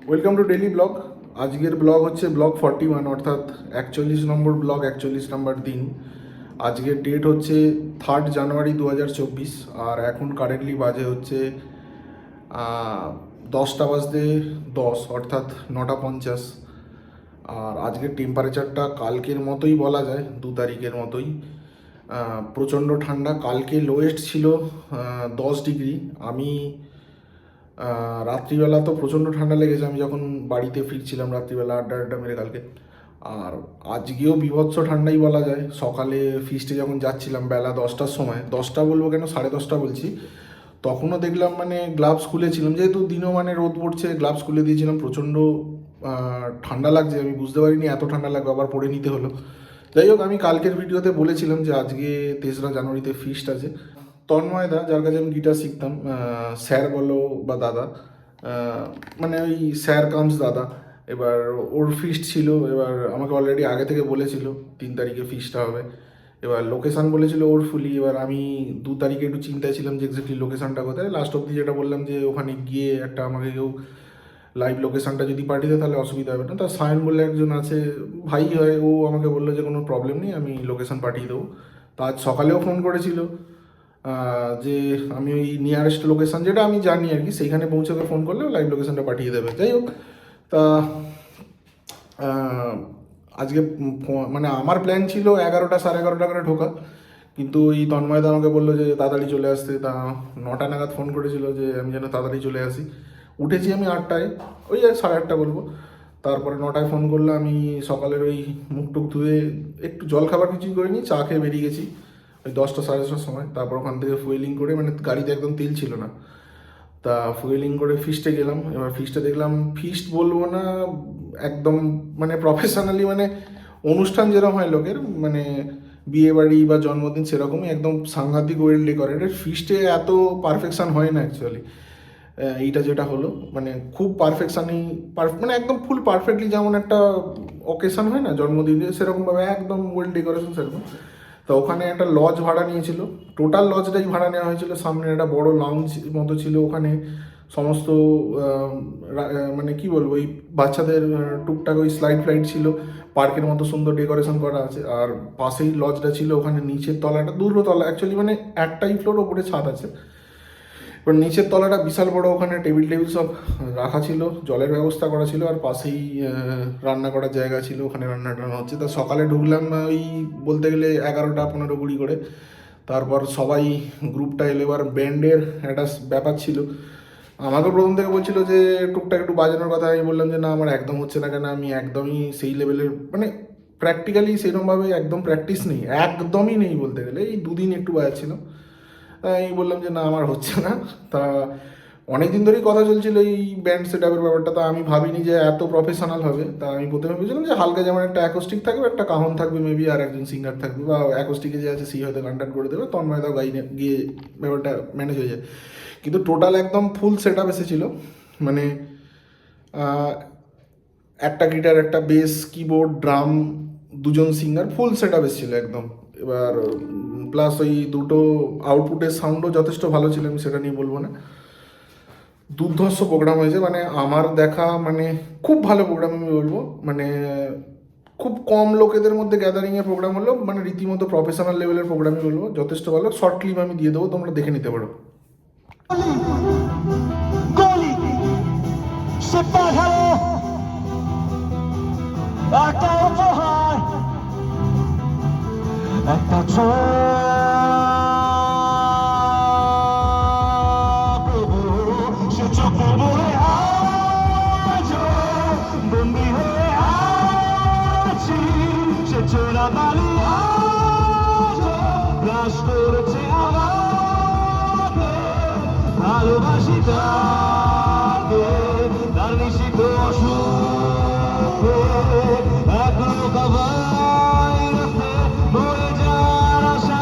Welcome to daily blog. আজকের blog হচ্ছে blog 41, অর্থাৎ 41 নম্বর ব্লগ, 41 নম্বর দিন। আজকের ডেট হচ্ছে 3 জানুয়ারি 2024, আর এখন কারেন্টলি বাজে হচ্ছে 10টা বাজতে 10, অর্থাৎ 9:50। আর আজকের টেম্পারেচারটা কালকের মতোই বলা যায়, 2 তারিখের মতোই। প্রচণ্ড ঠান্ডা। কালকে লোয়েস্ট ছিল 10 ডিগ্রি। আমি রাত্রিবেলা তো প্রচণ্ড ঠান্ডা লেগেছে, আমি যখন বাড়িতে ফিরছিলাম রাত্রিবেলা আড্ডা আড্ডা মেরে কালকে। আর আজকেও বীভৎস ঠান্ডাই বলা যায়। সকালে ফিস্টে যখন যাচ্ছিলাম বেলা 10টার সময়, 10টা বলবো কেন, 10:30 বলছি, তখনও দেখলাম মানে গ্লাভস খুলেছিলাম, যেহেতু দিনও মানে রোদ পড়ছে, গ্লাভস খুলে দিয়েছিলাম। প্রচণ্ড ঠান্ডা লাগছে, আমি বুঝতে পারিনি এত ঠান্ডা লাগবে, আবার পরে নিতে হলো। যাই হোক, আমি কালকের ভিডিওতে বলেছিলাম যে আজকে 3রা জানুয়ারিতে ফিস্ট আছে। তন্ময় দা, যার কাছে আমি গিটার শিখতাম, স্যার বলো বা দাদা, মানে ওই স্যার কামস দাদা, এবার ওর ফিস্ট ছিল। এবার আমাকে অলরেডি আগে থেকে বলেছিল 3 তারিখে ফিস্টটা হবে। এবার লোকেশান বলেছিল ওর ফুলি। এবার আমি 2 তারিখে একটু চিন্তায় ছিলাম যে এক্স্যাক্টলি লোকেশানটা কোথায়। লাস্ট অব্দি যেটা বললাম যে ওখানে গিয়ে একটা আমাকে কেউ লাইভ লোকেশানটা যদি পাঠিয়ে দেয় তাহলে অসুবিধা হবে না। তার সায়ন বলে একজন আছে, ভাই হয়, ও আমাকে বললো যে কোনো প্রবলেম নেই, আমি লোকেশান পাঠিয়ে দেবো। তো আজ সকালেও ফোন করেছিল যে আমি ওই নিয়ারেস্ট লোকেশান যেটা আমি জানি আর কি, সেইখানে পৌঁছাতে ফোন করলে লাইভ লোকেশানটা পাঠিয়ে দেবে। যাই হোক, তা আজকে মানে আমার প্ল্যান ছিল 11টা 11:30 করে ঢোকা, কিন্তু ওই তন্ময়দা আমাকে বললো যে তাড়াতাড়ি চলে আসতে। টা 9টা নাগাদ ফোন করেছিল যে আমি যেন তাড়াতাড়ি চলে আসি। উঠেছি আমি 8টায়, ওই 8:30 বলবো। তারপরে 9টায় ফোন করলো। আমি সকালের ওই মুখ টুক ধুয়ে একটু জল খাবার কিছুই করিনি, চা খেয়ে বেরিয়ে গেছি ওই 10টা 10:30 সময়। তারপর ওখান থেকে ফুয়েলিং করে, মানে গাড়িতে একদম তেল ছিল না, তা ফুয়েলিং করে ফিস্টে গেলাম। এবার ফিস্টে দেখলাম, ফিস্ট বলবো না, একদম মানে প্রফেশনালি, মানে অনুষ্ঠান যেরকম হয় লোকের, মানে বিয়ে বাড়ি বা জন্মদিন সেরকমই একদম সাংঘাতিক ওয়েল ডেকোরেটেড। ফিস্টে এত পারফেকশন হয় না অ্যাকচুয়ালি। এইটা যেটা হলো মানে খুব পারফেকশনই, মানে একদম ফুল পারফেক্টলি, যেমন একটা অকেশন হয় না জন্মদিনে, সেরকমভাবে একদম ওয়েল ডেকোরেশন সেরকম। তো ওখানে একটা লজ ভাড়া নিয়েছিল, টোটাল লজটাই ভাড়া নেওয়া হয়েছিল। সামনে একটা বড় লাউঞ্জ মতো ছিল, ওখানে সমস্ত মানে কি বলবো, ওই বাচ্চাদের টুকটাক ওই স্লাইড ফ্লাইড ছিল, পার্কের মতো সুন্দর ডেকোরেশন করা আছে। আর পাশেই লজটা ছিল, ওখানে নিচের তলাটা, দুটো তলা অ্যাকচুয়ালি, মানে একটাই ফ্লোর, ওপরে ছাদ আছে। এবার নিচের তলাটা বিশাল বড়, ওখানে টেবিল টেবিল সব রাখা ছিল, জলের ব্যবস্থা করা ছিল, আর পাশেই রান্না করার জায়গা ছিল, ওখানে রান্না টান্না হচ্ছে। তা সকালে ঢুকলাম ওই বলতে গেলে 11টা 15 করে। তারপর সবাই গ্রুপটা এলো। এবার ব্যান্ডের একটা ব্যাপার ছিল, আমাকে প্রথম থেকে বলছিল যে টুকটাক একটু বাজানোর কথা। আমি বললাম যে না, আমার একদম হচ্ছে না, কেন আমি একদমই সেই লেভেলের, মানে প্র্যাকটিক্যালি সেরকমভাবে একদম প্র্যাকটিস নেই, একদমই নেই বলতে গেলে। এই 2 দিন একটু বাজাচ্ছিল, আমি বললাম যে না, আমার হচ্ছে না। তা অনেক দিন ধরেই কথা চলছিল এই ব্যান্ড সেট আপের ব্যাপারটা, তা আমি ভাবিনি যে এত প্রফেশনাল হবে। তা আমি প্রথমে ভেবেছিলাম যে হালকা, যেমন একটা অ্যাকোস্টিক থাকবে, একটা কাহন থাকবে মেবি, আর একজন সিঙ্গার থাকবে, বা অ্যাকোস্টিকে যে আছে সেই হয়তো গান টান করে দেবে, তন্ময়দাও গিয়ে ব্যাপারটা ম্যানেজ হয়ে যায়। কিন্তু টোটাল একদম ফুল সেট আপ এসেছিলো, মানে একটা গিটার, একটা বেস, কিবোর্ড, ড্রাম, দুজন সিঙ্গার, ফুল সেট আপ এসেছিলো একদম। এবার প্লাস ওই দুটো আউটপুটের সাউন্ডও যথেষ্ট ভালো ছিল, আমি সেটা নিয়ে বলবো না। দুর্ধর্ষ প্রোগ্রাম হয়েছে, মানে আমার দেখা মানে খুব ভালো প্রোগ্রাম আমি বলবো। মানে খুব কম লোকেদের মধ্যে গ্যাদারিংয়ের প্রোগ্রাম হলো, মানে রীতিমতো প্রফেশনাল লেভেলের প্রোগ্রামই বলবো। যথেষ্ট ভালো। শর্ট ক্লিপ আমি দিয়ে দেবো, তোমরা দেখে নিতে পারো। সে পাঠালো একটা উপহার, একটা সে চোখ বলে আজ বন্দি হয়ে আছি, সে চোরা বালি আজ গ্রাস করেছে আমাকে, ভালোবাসি তাকে, তার নিষিদ্ধ অসুখে এক লোকা ভাইরাসে মরে যাওয়ার আশা।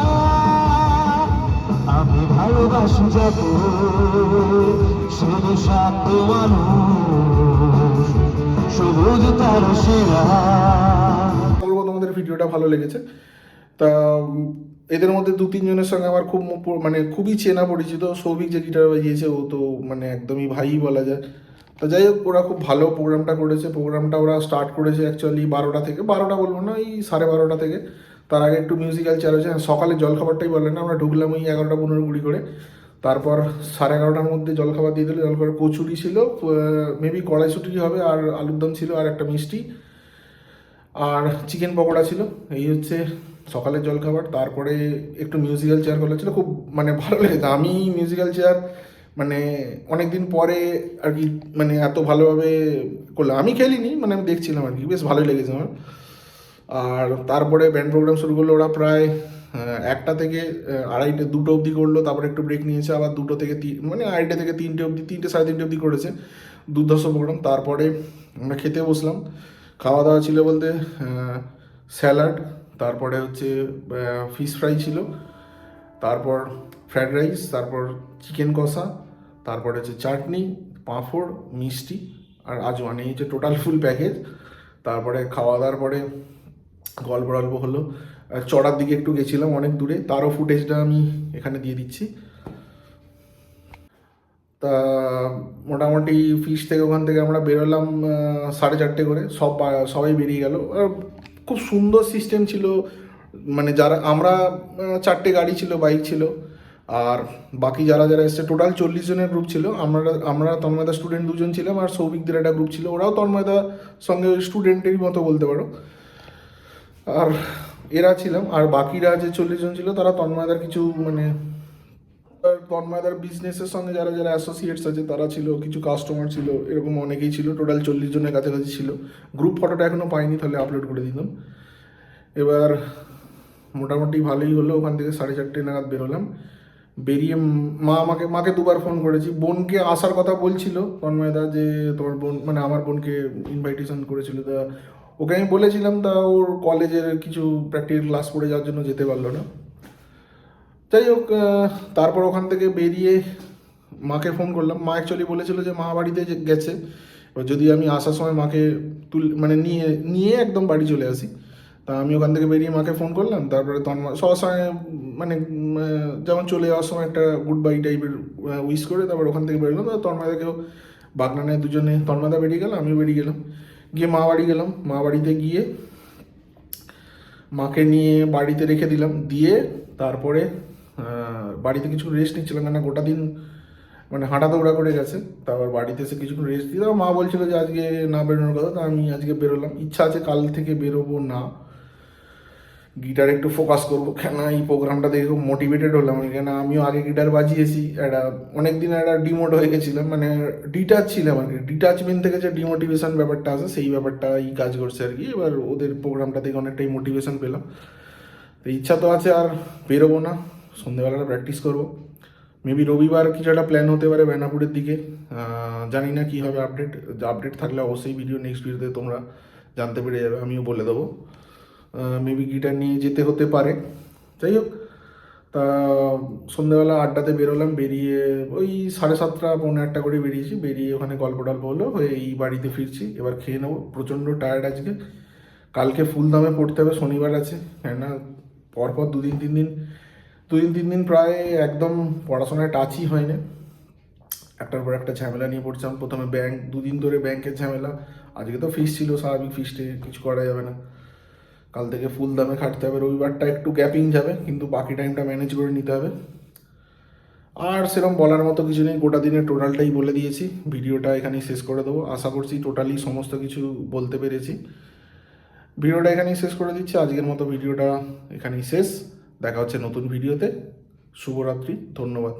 আমি ভালোবাসি যাকে, সে বিষাক্ত মানুষ, সবুজ তার শিরা। বলবো তোমাদের ভিডিওটা ভালো লেগেছে। তা এদের মধ্যে 2-3 জনের সঙ্গে আমার খুব মানে খুবই চেনা পরিচিত। সৌভিক যে গিটার বাজিয়েছে, ও তো মানে একদমই ভাই বলা যায়। তো যাই হোক, ওরা খুব ভালো প্রোগ্রামটা করেছে। প্রোগ্রামটা ওরা স্টার্ট করেছে অ্যাকচুয়ালি 12টা থেকে, 12টা বলবো না, এই 12:30 থেকে। তার আগে একটু মিউজিক্যাল চেয়ার হয়েছে। সকালে জলখাবারটাই বললেন না, আমরা ঢুকলাম ওই 11:15 করে। তারপর 11:30টার মধ্যে জলখাবার দিয়ে দিল। জলখাবার কচুরি ছিল, মেবি কড়াইশুঁটি হবে, আর আলুর দম ছিল, আর একটা মিষ্টি, আর চিকেন পকোড়া ছিল। এই হচ্ছে সকালের জলখাবার। তারপরে একটু মিউজিক্যাল চেয়ার করা ছিল, খুব মানে ভালো লেগেছে। আমি মিউজিক্যাল চেয়ার মানে অনেক দিন পরে আর কি, মানে এত ভালোভাবে করলাম। আমি খেলিনি, মানে আমি দেখছিলাম আর কি, বেশ ভালোই লেগেছে আমার। আর তারপরে ব্যান্ড প্রোগ্রাম শুরু করলো ওরা প্রায় 1টা থেকে 2:30, 2টো অবধি করলো। তারপরে একটু ব্রেক নিয়েছে, আবার 2টো থেকে মানে 2:30 থেকে 3টে অবধি, 3টে 3:30 অবধি করেছে। দুর্ধর্ষ প্রোগ্রাম। তারপরে আমরা খেতে বসলাম। খাওয়া দাওয়া ছিল বলতে স্যালাড, তারপরে হচ্ছে ফিশ ফ্রাই ছিল, তারপর ফ্রায়েড রাইস, তারপর চিকেন কষা, তারপরে হচ্ছে চাটনি, পাঁপড়, মিষ্টি আর আজওয়ান। এই হচ্ছে টোটাল ফুল প্যাকেজ। তারপরে খাওয়া দাওয়ার পরে গল্প টল্প হলো। চড়ার দিকে একটু গেছিলাম, অনেক দূরে, তারও ফুটেজটা আমি এখানে দিয়ে দিচ্ছি। তা মোটামুটি ফিশ থেকে ওখান থেকে আমরা বেরোলাম 4:30 করে। সবাই বেরিয়ে গেল। খুব সুন্দর সিস্টেম ছিল, মানে যারা আমরা 4টে গাড়ি ছিল, বাইক ছিল, আর বাকি যারা যারা এসছে টোটাল 40 জনের গ্রুপ ছিল। আমরা তন্ময়দা স্টুডেন্ট 2জন ছিলাম, আর সৌভিকদের একটা গ্রুপ ছিল, ওরাও তন্ময়দা সঙ্গে স্টুডেন্টেরই মতো বলতে পারো। আর এরা ছিলাম, আর বাকিরা যে 40 জন ছিল তারা তন্ময়দার কিছু মানে তন্ময়দার বিজনেসের সঙ্গে যারা যারা অ্যাসোসিয়েটস আছে তারা ছিল, কিছু কাস্টমার ছিল, এরকম অনেকেই ছিল। টোটাল 40 জনের কাছাকাছি ছিল। গ্রুপ ফটোটা এখনও পাইনি, তাহলে আপলোড করে দিতাম। এবার মোটামুটি ভালোই হলো। ওখান থেকে 4:30 নাগাদ বেরোলাম। বেরিয়ে মাকে দুবার ফোন করেছি। বোনকে আসার কথা বলছিল তন্ময়দা, যে তোমার বোন মানে আমার বোনকে ইনভাইটেশন করেছিল। তা ওকে আমি বলেছিলাম, তা ওর কলেজের কিছু প্র্যাকটিক্যাল ক্লাস করে যাওয়ার জন্য যেতে পারলো না। যাই হোক, তারপর ওখান থেকে বেরিয়ে মাকে ফোন করলাম। মা অ্যাকচুয়ালি বলেছিল যে মা বাড়িতে গেছে, এবার যদি আমি আসার সময় মাকে মানে নিয়ে নিয়ে একদম বাড়ি চলে আসি। তা আমি ওখান থেকে বেরিয়ে মাকে ফোন করলাম। তারপরে তন্ময় সবার সঙ্গে মানে যেমন চলে যাওয়ার সময় একটা গুড বাই টাইপের উইশ করে তারপর ওখান থেকে বেরোলাম। তারপর তন্ময়দাকেও বাগনানে দুজনে, তন্ময়দা বেরিয়ে গেল, আমিও বেরিয়ে গেলাম। গিয়ে মা বাড়ি গেলাম। মা বাড়িতে গিয়ে মাকে নিয়ে বাড়িতে রেখে দিলাম। দিয়ে তারপরে বাড়িতে কিছু রেস্ট নিচ্ছিলাম, কেন গোটা দিন মানে হাঁটা দৌড়া করে গেছে। তারপর বাড়িতে এসে কিছুক্ষণ রেস্ট দিয়ে, মা বলছিল যে আজকে না বেরোনোর কথা। তা আমি আজকে বেরোলাম। ইচ্ছা আছে কাল থেকে বেরোবো না, গিটার একটু ফোকাস করবো। কেন এই প্রোগ্রামটা দেখে খুব মোটিভেটেড হলাম। কেন আমিও আগে গিটার বাজিয়েছি, একটা অনেকদিন একটা ডিমোট হয়ে গেছিলাম, মানে ডিটাচ ছিলাম আর কি। ডিটাচমেন্ট থেকে যে ডিমোটিভেশন ব্যাপারটা আছে, সেই ব্যাপারটাই কাজ করছে আর কি। এবার ওদের প্রোগ্রামটা দেখে অনেকটাই মোটিভেশন পেলাম। তো ইচ্ছা তো আছে আর বেরোবো না, সন্ধ্যেবেলাটা প্র্যাকটিস করবো। মেবি রবিবার কিছু একটা প্ল্যান হতে পারে বেনাপুরের দিকে। জানি না কী হবে আপডেট। আপডেট থাকলে অবশ্যই নেক্সট ভিডিওতে তোমরা জানতে পেরে যাবে, আমিও বলে দেবো। মেবি গিটার নিয়ে যেতে হতে পারে। যাই হোক, তা সন্ধ্যেবেলা আড্ডাতে বেরোলাম। বেরিয়ে ওই 7:30, 7:45 করে বেরিয়েছি। বেরিয়ে ওখানে গল্প টল্প হলো হয়ে এই বাড়িতে ফিরছি। এবার খেয়ে নেবো। প্রচণ্ড টায়ার্ড আজকে। কালকে ফুল দামে পড়তে হবে, শনিবার আছে। কেননা পরপর 2-3 দিন প্রায় একদম পড়াশোনায় টাচই হয় না। একটার পর একটা ঝামেলা নিয়ে পড়ছিলাম। প্রথমে ব্যাংক, 2 দিন ধরে ব্যাংকের ঝামেলা। আজকে তো ফিস ছিল, স্বাভাবিক ফিস্টে কিছু করা যাবে না। কাল থেকে ফুল দামে খাটতে হবে। রবিবারটা একটু গ্যাপিং যাবে, কিন্তু বাকি টাইমটা ম্যানেজ করে নিতে হবে। আর সেরকম বলার মতো কিছু নেই, গোটা দিনের টোটালটাই বলে দিয়েছি। ভিডিওটা এখানেই শেষ করে দেবো। আশা করছি টোটালি সমস্ত কিছু বলতে পেরেছি। ভিডিওটা এখানেই শেষ করে দিচ্ছি। আজকের মতো ভিডিওটা এখানেই শেষ। দেখা হচ্ছে নতুন ভিডিওতে। শুভরাত্রি, ধন্যবাদ।